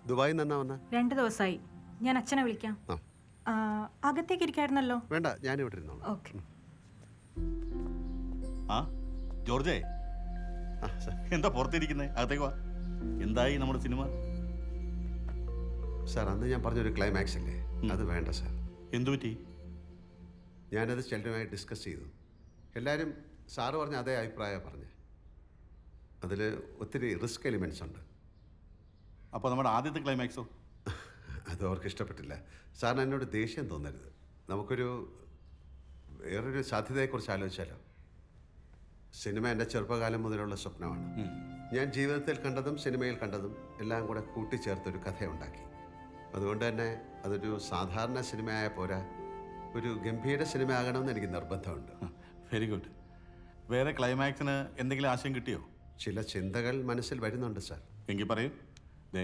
ദുബായിൽ നിന്ന് എന്നാ വന്ന? 2 ദിവസമായി. ഞാൻ അച്ഛനെ വിളിക്കാം. അകത്തേക്ക് ഇരിക്കായിരുന്നല്ലോ. വേണ്ട, ഞാനിവിടെ ഇരുന്നോളാം. ഓക്കെ. ആ ജോർജേ, എന്താ പുറത്തിരിക്കുന്നേ? അകത്തേക്ക് വാ. എന്തായി നമ്മുടെ സിനിമ? സാർ, അന്ന് ഞാൻ പറഞ്ഞൊരു ക്ലൈമാക്സ് ഇല്ലേ, അത് വേണ്ട സാർ. എന്തു പറ്റി? ഞാനത് ചിലരുമായി ഡിസ്കസ് ചെയ്തു. എല്ലാവരും സാറ് പറഞ്ഞ അതേ അഭിപ്രായമാണ് പറഞ്ഞത്. അതിൽ ഒത്തിരി റിസ്ക് എലിമെൻറ്റ്സ് ഉണ്ട്. അപ്പോൾ നമ്മുടെ ആദ്യത്തെ ക്ലൈമാക്സോ? അത് അവർക്ക് ഇഷ്ടപ്പെട്ടില്ല. സാറിന് എന്നോട് ദേഷ്യം തോന്നരുത്. നമുക്കൊരു വേറൊരു സാധ്യതയെക്കുറിച്ച് ആലോചിച്ചാലോ? സിനിമ എൻ്റെ ചെറുപ്പകാലം മുതലുള്ള സ്വപ്നമാണ്. ഞാൻ ജീവിതത്തിൽ കണ്ടതും സിനിമയിൽ കണ്ടതും എല്ലാം കൂടെ കൂട്ടിച്ചേർത്തൊരു കഥയുണ്ടാക്കി. അതുകൊണ്ട് തന്നെ അതൊരു സാധാരണ സിനിമയായ പോരാ, ഒരു ഗംഭീര സിനിമ ആകണമെന്ന് എനിക്ക് നിർബന്ധമുണ്ട്. Very good. വേറെ ക്ലൈമാക്സിന് എന്തെങ്കിലും ആശയം കിട്ടിയോ? ചില ചിന്തകൾ മനസ്സിൽ വരുന്നുണ്ട് സാർ. എങ്കിൽ പറയൂ. ദേ,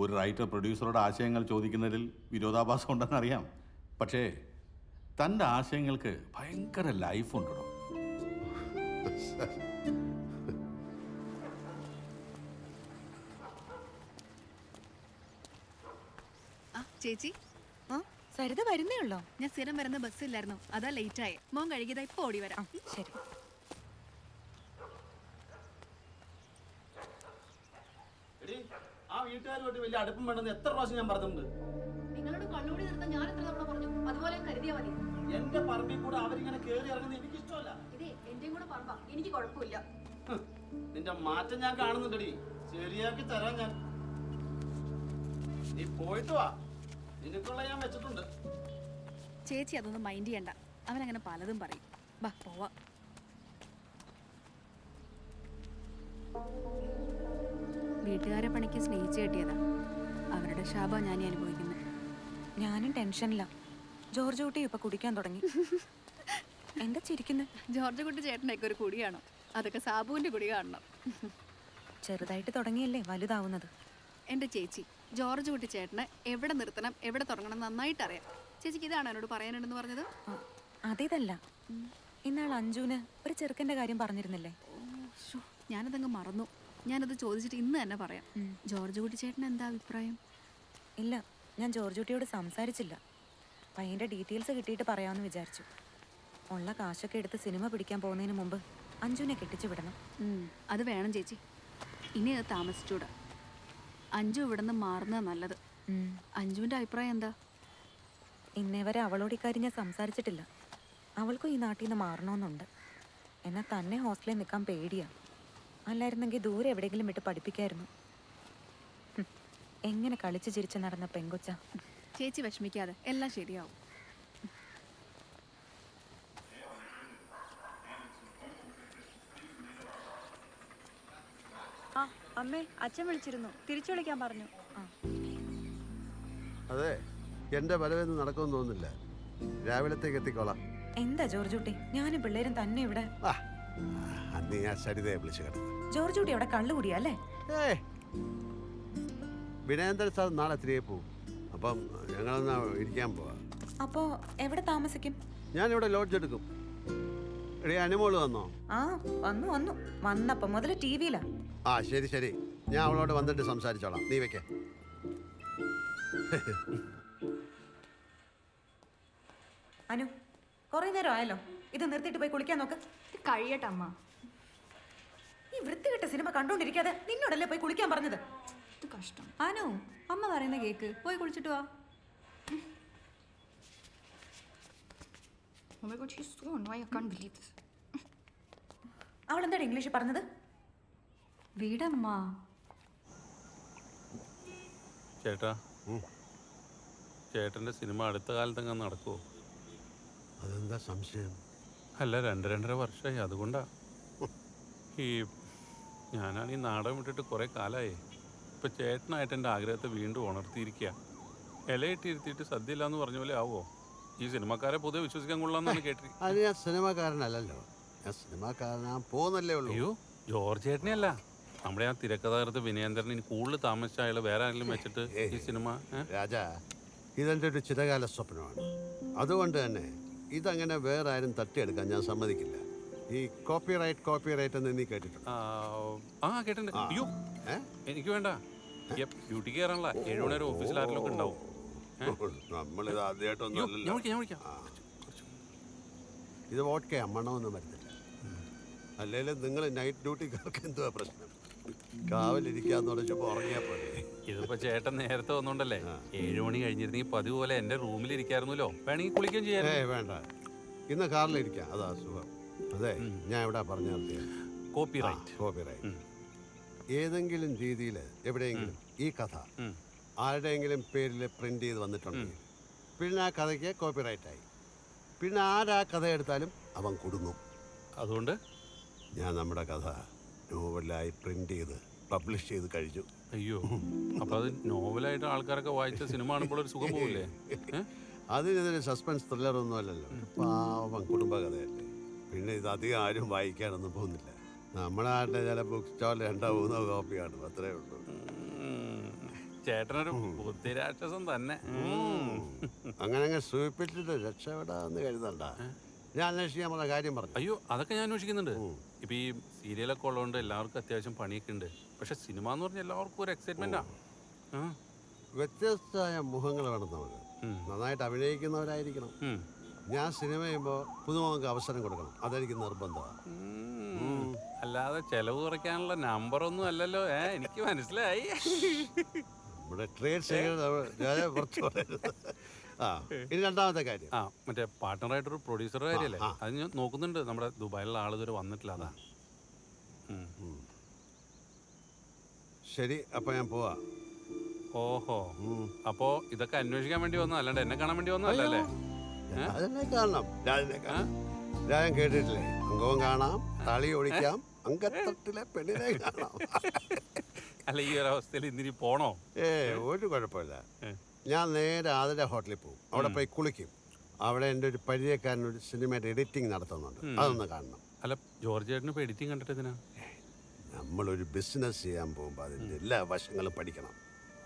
ഒരു റൈറ്റർ പ്രൊഡ്യൂസറുടെ ആശയങ്ങൾ ചോദിക്കുന്നതിൽ വിരോധാഭാസം ഉണ്ടെന്നറിയാം. പക്ഷേ തൻ്റെ ആശയങ്ങൾക്ക് ഭയങ്കര ലൈഫ് ഉണ്ടോ? ചേച്ചി, സരിത വരുന്നേ ഉള്ളോ? ഞാൻ സ്ഥിരം വരുന്ന ബസ്സില്ലായിരുന്നു, അതാ ലേറ്റ് ആയി. മോൻ കഴുകിയതാ, ഇപ്പൊ ഓടി വരാം. ശരി. ആ വീട്ടുകാരുമായിട്ട് വലിയ അടുപ്പം വേണമെന്ന് എത്ര പ്രാവശ്യം ഞാൻ പറഞ്ഞിട്ടുണ്ട്. നിങ്ങളോട് കണ്ണൂടി നിർത്താൻ ഞാൻ എത്ര തവണ പറഞ്ഞു? അതുപോലെ കരുതിയാ മതി. എന്റെ പറമ്പിൽ കൂടെ അവരിങ്ങനെ കേറി ഇറങ്ങുന്നത് എനിക്ക് ഇഷ്ടമല്ല. ഇതേ എന്റെയും കൂടെ പറമ്പാ, എനിക്ക് കുഴപ്പമില്ല. നിന്റെ മാറ്റം ഞാൻ കാണുന്നുണ്ടടി, ശരിയാക്കി തരാൻ ഞാൻ. നീ പോയിട്ട് വാ, നിനക്കുള്ള ഞാൻ വെച്ചിട്ടുണ്ട്. ചേച്ചി അതൊന്നും മൈൻഡ് ചെയ്യണ്ട, അവനങ്ങനെ പലതും പറയും. ബാ പോവാ. വീട്ടുകാരെ പണിക്ക് സ്നേഹിച്ചു കെട്ടിയതാ, അവരുടെ ശാപ ഞാൻ അനുഭവിക്കുന്നു. ഞാനും ടെൻഷനില്ല. ജോർജ് കുട്ടി ഇപ്പൊ കുടിക്കാൻ തുടങ്ങി. എന്താ ചിരിക്കുന്നത്? ജോർജ് കുട്ടി ചേട്ടനൊക്കെ ഒരു കുടിയാണോ? അതൊക്കെ സാബുവിന്റെ കുടി കാണണം. ചെറുതായിട്ട് തുടങ്ങിയല്ലേ വലുതാവുന്നത്. എൻ്റെ ചേച്ചി, ജോർജ് കുട്ടി ചേട്ടന് എവിടെ നിർത്തണം എവിടെ തുടങ്ങണം നന്നായിട്ട് അറിയാം. ചേച്ചിക്ക് ഇതാണ് എന്നോട് പറയാനുണ്ടെന്ന് പറഞ്ഞത്? അതേതല്ല, ഇന്നാൾ അഞ്ജുവിന് ഒരു ചെറുക്കന്റെ കാര്യം പറഞ്ഞിരുന്നില്ലേ? ഞാനതങ്ങ് മറന്നു. ഞാനത് ചോദിച്ചിട്ട് ഇന്ന് തന്നെ പറയാം. ജോർജ് കുട്ടി ചേട്ടന് എന്താ അഭിപ്രായം? ഇല്ല, ഞാൻ ജോർജ് കുട്ടിയോട് സംസാരിച്ചില്ല. പയ്യന്റെ ഡീറ്റെയിൽസ് കിട്ടിയിട്ട് പറയാമെന്ന് വിചാരിച്ചു. ഉള്ള കാശൊക്കെ എടുത്ത് സിനിമ പിടിക്കാൻ പോകുന്നതിന് മുമ്പ് അഞ്ജുവിനെ കെട്ടിച്ചു വിടണം. അത് വേണം ചേച്ചി. ഇനി അത് താമസിച്ചൂടാ. അഞ്ജു ഇവിടുന്ന് മാറുന്നത് നല്ലത്. അഞ്ജുവിൻ്റെ അഭിപ്രായം എന്താ? ഇന്നേ വരെ അവളോട് ഇക്കാര്യം ഞാൻ സംസാരിച്ചിട്ടില്ല. അവൾക്കും ഈ നാട്ടിൽ നിന്ന് മാറണമെന്നുണ്ട്. എന്നാൽ തന്നെ ഹോസ്റ്റലിൽ നിൽക്കാൻ പേടിയാ. അല്ലായിരുന്നെങ്കിൽ ദൂരെ എവിടെയെങ്കിലും വിട്ട് പഠിപ്പിക്കായിരുന്നു. എങ്ങനെ കളിച്ച് ചിരിച്ച് നടന്ന പെങ്കൊച്ച. ചേച്ചി വിഷമിക്കാതെ, എല്ലാം ശരിയാവും. ആ അമ്മേ, അച്ഛൻ വിളിച്ചിരുന്നു, തിരിച്ചു വിളിക്കാൻ പറഞ്ഞു. അതെ, എൻ്റെ വരവൊന്നും നടക്കുമെന്ന് തോന്നുന്നില്ല. രാവിലത്തേക്ക് എത്തിക്കോളാം. എന്താ ജോർജ് കുട്ടി, ഞാനും പിള്ളേരും തന്നെ ഇവിടെ? അന്ന് ഞാൻ സരിതയെ വിളിച്ചു കിടന്നു. ജോർജ് കുട്ടി അവിടെ കള്ളുകൂടിയാ അല്ലേ? വിനയേന്ദ്ര സാർ നാളെ തിരികെ പോവും. അപ്പം ഞങ്ങളൊന്ന് ഇരിക്കാൻ പോവാ. അപ്പോ എവിടെ താമസിക്കും? ഞാനിവിടെ ലോഡ്ജ് എടുക്കും. എടീ, അനുമോള് വന്നോ? ആ വന്നു വന്നു. വന്നപ്പോ മുതൽ ടി വിയിലാ. ശരി ശരി, ഞാൻ അവളോട് വന്നിട്ട് സംസാരിച്ചോളാം. നീ വെക്കേ. അനു, കുറെ നേരം ആയല്ലോ, ഇത് നിർത്തിയിട്ട് പോയി കുളിക്കാൻ നോക്ക്. കഴിയട്ടെ അമ്മ. ഈ വൃത്തികെട്ട സിനിമ കണ്ടോണ്ടിരിക്കാതെ നിന്നോടല്ലേ പോയി കുളിക്കാൻ പറഞ്ഞത്? കഷ്ടം. അനു, അമ്മ പറയുന്ന കേക്ക്, പോയി കുളിച്ചിട്ട് വാ. അവൾ എന്താണ് ഇംഗ്ലീഷ് പറഞ്ഞത്? വീടമ്മ. ചേട്ടാ, ചേട്ടൻ്റെ സിനിമ അടുത്ത കാലത്തെങ്ങാൻ നടക്കുമോ? അതെന്താ സംശയം? അല്ല, 2-2.5 വർഷമായി. അതുകൊണ്ടാ. ഈ ഞാനാണ് ഈ നാടകം വിട്ടിട്ട് കുറേ കാലമായി. ഇപ്പം ചേട്ടനായിട്ട് എൻ്റെ ആഗ്രഹത്തെ വീണ്ടും ഉണർത്തിയിരിക്കുക. ഇലയിട്ടിരുത്തിയിട്ട് സദ്യ ഇല്ലാന്ന് പറഞ്ഞ പോലെ ആവുമോ? ഈ സിനിമക്കാരെ പൊതുവെ വിശ്വസിക്കാൻ കൊള്ളാമെന്നാണ് കേട്ടിരിക്കുന്നത്. അത് ഞാൻ സിനിമാക്കാരനല്ലല്ലോ. ഞാൻ സിനിമാക്കാരനാ പോകുന്നല്ലേ ഉള്ളൂ. അയ്യോ, ജോർജ് ചേട്ടനെയല്ല, നമ്മുടെ ആ തിരക്കഥാകൃത്ത് വിനയേന്ദ്രൻ. ഇനി കൂടുതൽ താമസിച്ച അയാൾ വേറെ ആരെങ്കിലും വെച്ചിട്ട് ഈ സിനിമ. രാജാ, ഇതെൻ്റെ ഒരു ചിരകാല സ്വപ്നമാണ്. അതുകൊണ്ട് തന്നെ ഇതങ്ങനെ വേറെ ആരും തട്ടിയെടുക്കാൻ ഞാൻ സമ്മതിക്കില്ല. ഈ കോപ്പിറൈറ്റ് എന്ന് നീ കേട്ടിട്ടുണ്ട്? കേട്ടിട്ടുണ്ട്. അയ്യോ, എനിക്ക് വേണ്ട. ഡ്യൂട്ടിക്ക് കയറാനുള്ള 7 മണി വരെ ഓഫീസിൽ ആരെങ്കിലും ഒക്കെ ഉണ്ടാവും. നമ്മളിത് ആദ്യമായിട്ടൊന്നും ഞാൻ അല്ലല്ലോ. വിളിക്കാം, ഞാൻ വിളിക്കാം. ഇത് വോട്ട്ക്കെ അമ്മണമെന്നും വരുന്നില്ല. അല്ലെങ്കിലും നിങ്ങൾ നൈറ്റ് ഡ്യൂട്ടിക്കാർക്ക് എന്തുവാ പ്രശ്നം? കാവലിരിക്കാന്ന് പറഞ്ഞപ്പോൾ ഉറങ്ങിയാൽ പോലെ. ഇതിപ്പോ ചേട്ടൻ നേരത്തെ വന്നോണ്ടല്ലേ. 7 മണി കഴിഞ്ഞിരുന്നെങ്കിൽ പതിവ് പോലെ എന്റെ റൂമിൽ ഇരിക്കായിരുന്നല്ലോ. വേണമെങ്കിൽ കുളിക്കുകയും ചെയ്യാം. വേണ്ട, ഇന്ന് കാറിലിരിക്കാം, അതാ സുഖം. അതെ, ഞാൻ ഇവിടെ പറഞ്ഞു നിർത്തിയത് കോപ്പിറൈറ്റ്. കോപ്പിറൈറ്റ്. ഏതെങ്കിലും രീതിയിൽ എവിടെയെങ്കിലും ഈ കഥ ആരുടെയെങ്കിലും പേരിൽ പ്രിന്റ് ചെയ്ത് വന്നിട്ടുണ്ടെങ്കിൽ പിന്നെ ആ കഥയ്ക്ക് കോപ്പിറൈറ്റായി. പിന്നെ ആരാ കഥ എടുത്താലും അവൻ കുടുങ്ങും. അതുകൊണ്ട് ഞാൻ നമ്മുടെ കഥ നോവലായി പ്രിന്റ് ചെയ്ത് പബ്ലിഷ് ചെയ്ത് കഴിഞ്ഞു. അയ്യോ, അപ്പൊ അത് നോവലായിട്ട് ആൾക്കാരൊക്കെ വായിച്ച സിനിമ കാണുമ്പോൾ ഒരു സുഖം പോകില്ലേ? അതിനെതിരെ സസ്പെൻസ് ത്രില്ലറൊന്നും അല്ലല്ലോ, പാവം കുടുംബകഥയല്ലേ. പിന്നെ ഇത് അധികം ആരും വായിക്കാനൊന്നും പോകുന്നില്ല. നമ്മുടെ നാട്ടിലെ ചില ബുക്ക് സ്റ്റോളിൽ 2-3 കോപ്പി കാണും, അത്രേ ഉള്ളൂ. ചേട്ടനൊരു ബുദ്ധിരാക്ഷസം തന്നെ. അങ്ങനെ സൂചിപ്പിച്ചിട്ട് രക്ഷപ്പെടാന്ന് കരുതണ്ട. ഞാൻ അന്വേഷിക്കാൻ പറഞ്ഞ കാര്യം പറഞ്ഞു. അയ്യോ, അതൊക്കെ ഞാൻ അന്വേഷിക്കുന്നുണ്ട്. ഇപ്പൊ ഈ സീരിയലൊക്കെ ഉള്ളതുകൊണ്ട് എല്ലാവർക്കും അത്യാവശ്യം പണിയൊക്കെ ഉണ്ട്. പക്ഷെ സിനിമ എന്ന് പറഞ്ഞാൽ എല്ലാവർക്കും ഒരു എക്സൈറ്റ്മെന്റാ. വ്യത്യസ്തമായ മുഖങ്ങൾ വേണം നമുക്ക്. നന്നായിട്ട് അഭിനയിക്കുന്നവരായിരിക്കണം. ഞാൻ സിനിമ ചെയ്യുമ്പോൾ പുതുമുഖങ്ങൾക്ക് അവസരം കൊടുക്കണം, അതെനിക്ക് നിർബന്ധമാണ്. അല്ലാതെ ചെലവ് കുറയ്ക്കാനുള്ള നമ്പറൊന്നും അല്ലല്ലോ. എനിക്ക് മനസ്സിലായി. നമ്മുടെ ട്രേഡ് സീക്രട്ട്. ആ, ഇനി രണ്ടാമത്തെ കാര്യം. മറ്റേ പാർട്ട്ണറായിട്ടൊരു പ്രൊഡ്യൂസറുടെ കാര്യമല്ലേ, അത് ഞാൻ നോക്കുന്നുണ്ട്. നമ്മുടെ ദുബായിലുള്ള ആൾ ഇതുവരെ വന്നിട്ടില്ല, അതാ. ശരി, അപ്പൊ ഞാൻ പോവാ. ഓഹോ, അപ്പോ ഇതൊക്കെ അന്വേഷിക്കാൻ വേണ്ടി വന്നു, അല്ലാണ്ട് എന്നെ കാണാൻ വേണ്ടി വന്നല്ലേ? അതിനെ കാണണം, രാജനെ കാണാം. രാജൻ കേട്ടിട്ടില്ലേ, അംഗവും കാണാം, തളി ഒഴിക്കാം, അങ്കത്തട്ടിലെ പെണ്ണിനെ കാണാം. അല്ല, ഈ ഒരു അവസ്ഥയിൽ ഇന്നിനി പോണോ? ഒരു കുഴപ്പമില്ല. ഞാൻ നേരെ ആതിര ഹോട്ടലിൽ പോകും, അവിടെ പോയി കുളിക്കും. അവിടെ എൻ്റെ ഒരു പരിചയക്കാരൻ ഒരു സിനിമയുടെ എഡിറ്റിംഗ് നടത്തുന്നുണ്ട്, അതൊന്ന് കാണണം. അല്ല, ജോർജ് ചേട്ടന് ഇപ്പോൾ എഡിറ്റിംഗ് കണ്ടിട്ട് ഇതിനാ? നമ്മളൊരു ബിസിനസ് ചെയ്യാൻ പോകുമ്പോൾ അതിൻ്റെ എല്ലാ വശങ്ങളും പഠിക്കണം.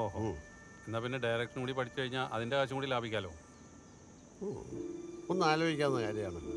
ഓഹോ, എന്നാ പിന്നെ ഡയറക്ഷൻ കൂടി പഠിച്ചു കഴിഞ്ഞാൽ അതിൻ്റെ കാശും കൂടി ലാഭിക്കാലോ. ഒന്ന് ആലോചിക്കാവുന്ന കാര്യമാണല്ലോ.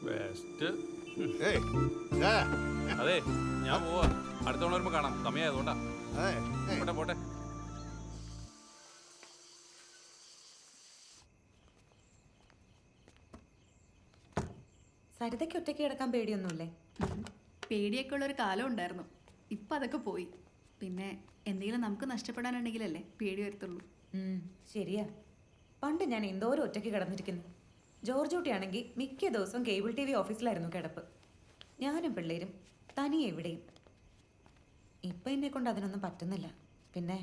ബെസ്റ്റ്. ഏയ് അതെ, ഞാൻ പോവാ. അടുത്ത തവണ വരുമ്പോൾ കാണാം, സമയമായതുകൊണ്ടാ. പോട്ടെ പോട്ടെ. സരിതയ്ക്ക് ഒറ്റയ്ക്ക് കിടക്കാൻ പേടിയൊന്നുമില്ലേ? പേടിയൊക്കെ ഉള്ളൊരു കാലം ഉണ്ടായിരുന്നു. ഇപ്പം അതൊക്കെ പോയി. പിന്നെ എന്തെങ്കിലും നമുക്ക് നഷ്ടപ്പെടാനുണ്ടെങ്കിലല്ലേ പേടി വരത്തുള്ളൂ. ശരിയാ. പണ്ട് ഞാൻ എന്തോരം ഒറ്റയ്ക്ക് കിടന്നിരിക്കുന്നു. ജോർജ് കുട്ടിയാണെങ്കിൽ മിക്ക ദിവസവും കേബിൾ TV ഓഫീസിലായിരുന്നു കിടപ്പ്. ഞാനും പിള്ളേരും തനിയെ എവിടെയും. ഇപ്പം എന്നെ കൊണ്ട് അതിനൊന്നും പറ്റുന്നില്ല. പിന്നെ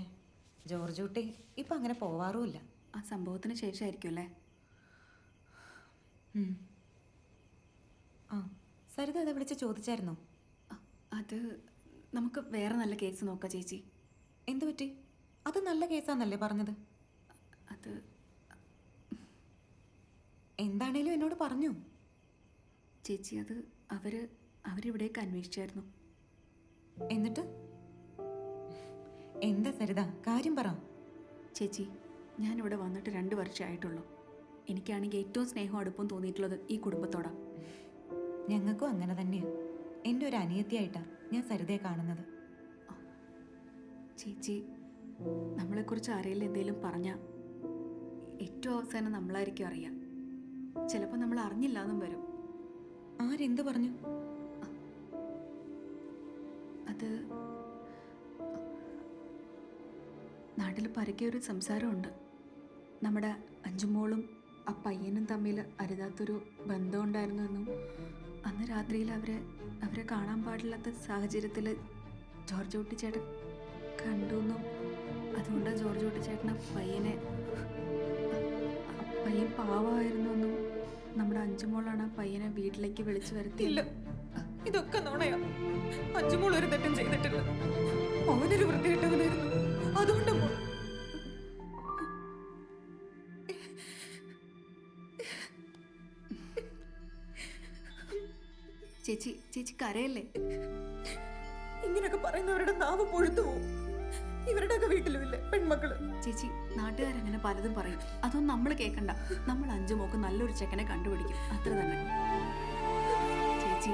ജോർജ് കുട്ടി ഇപ്പം അങ്ങനെ പോവാറുമില്ല. ആ സംഭവത്തിന് ശേഷമായിരിക്കും അല്ലേ? ആ, സരിത അതെ വിളിച്ച് ചോദിച്ചായിരുന്നോ? അത് നമുക്ക് വേറെ നല്ല കേസ് നോക്കാം ചേച്ചി. എന്തു പറ്റി? അത് നല്ല കേസാന്നല്ലേ പറഞ്ഞത്? അത് എന്താണേലും എന്നോട് പറഞ്ഞു. ചേച്ചി, അത് അവരിവിടേക്ക് അന്വേഷിച്ചായിരുന്നു. എന്നിട്ട് എന്താ സരിത, കാര്യം പറ. ചേച്ചി, ഞാനിവിടെ വന്നിട്ട് 2 വർഷമായിട്ടുള്ളൂ. എനിക്കാണെങ്കിൽ ഏറ്റവും സ്നേഹവും അടുപ്പവും തോന്നിയിട്ടുള്ളത് ഈ കുടുംബത്തോടാണ്. ഞങ്ങൾക്കും അങ്ങനെ തന്നെയാണ്. എൻ്റെ ഒരു അനിയത്തിയായിട്ടാണ് ഞാൻ സരിതയെ കാണുന്നത്. ചേച്ചി, നമ്മളെക്കുറിച്ച് ആരെങ്കിലും എന്തെങ്കിലും പറഞ്ഞാൽ ഏറ്റവും അവസാനം നമ്മളായിരിക്കും അറിയാം. ചിലപ്പോൾ നമ്മൾ അറിഞ്ഞില്ലാന്നും വരും. ആരെന്ത് പറഞ്ഞു? അത് നാട്ടിൽ പരക്കെയൊരു സംസാരമുണ്ട്. നമ്മുടെ അഞ്ചുമോളും ആ പയ്യനും തമ്മിൽ അരുതാത്തൊരു ബന്ധം ഉണ്ടായിരുന്നെന്നും അന്ന് രാത്രിയിൽ അവരെ കാണാൻ പാടില്ലാത്ത സാഹചര്യത്തിൽ ജോർജ് കുട്ടി ചേട്ടൻ കണ്ടു എന്നും അതുകൊണ്ട് ജോർജ് കുട്ടി ചേട്ടന് പയ്യൻ പാവമായിരുന്നു എന്നും നമ്മുടെ അഞ്ചുമോളാണ് ആ പയ്യനെ വീട്ടിലേക്ക് വിളിച്ചു വരുത്തിയില്ല. ഇതൊക്കെ നോണയാ. അഞ്ചുമോൾ ഒരു തെറ്റും ചെയ്തിട്ടില്ല. അവനൊരു വൃത്തിയിട്ടവനായിരുന്നു. അതുകൊണ്ട് ചേച്ചി കരയല്ലേ? ഇങ്ങനെയൊക്കെ പറയുന്നവരുടെ നാവ് പൊഴുത്തു പോവും. ഇവരുടെയൊക്കെ വീട്ടിലുമില്ലേ പെൺമക്കള്? ചേച്ചി, നാട്ടുകാരങ്ങനെ പലതും പറയും. അതൊന്നും നമ്മൾ കേൾക്കണ്ട. നമ്മൾ അഞ്ചുമോക്ക് നല്ലൊരു ചെക്കനെ കണ്ടുപിടിക്കും, അത്ര തന്നെ. ചേച്ചി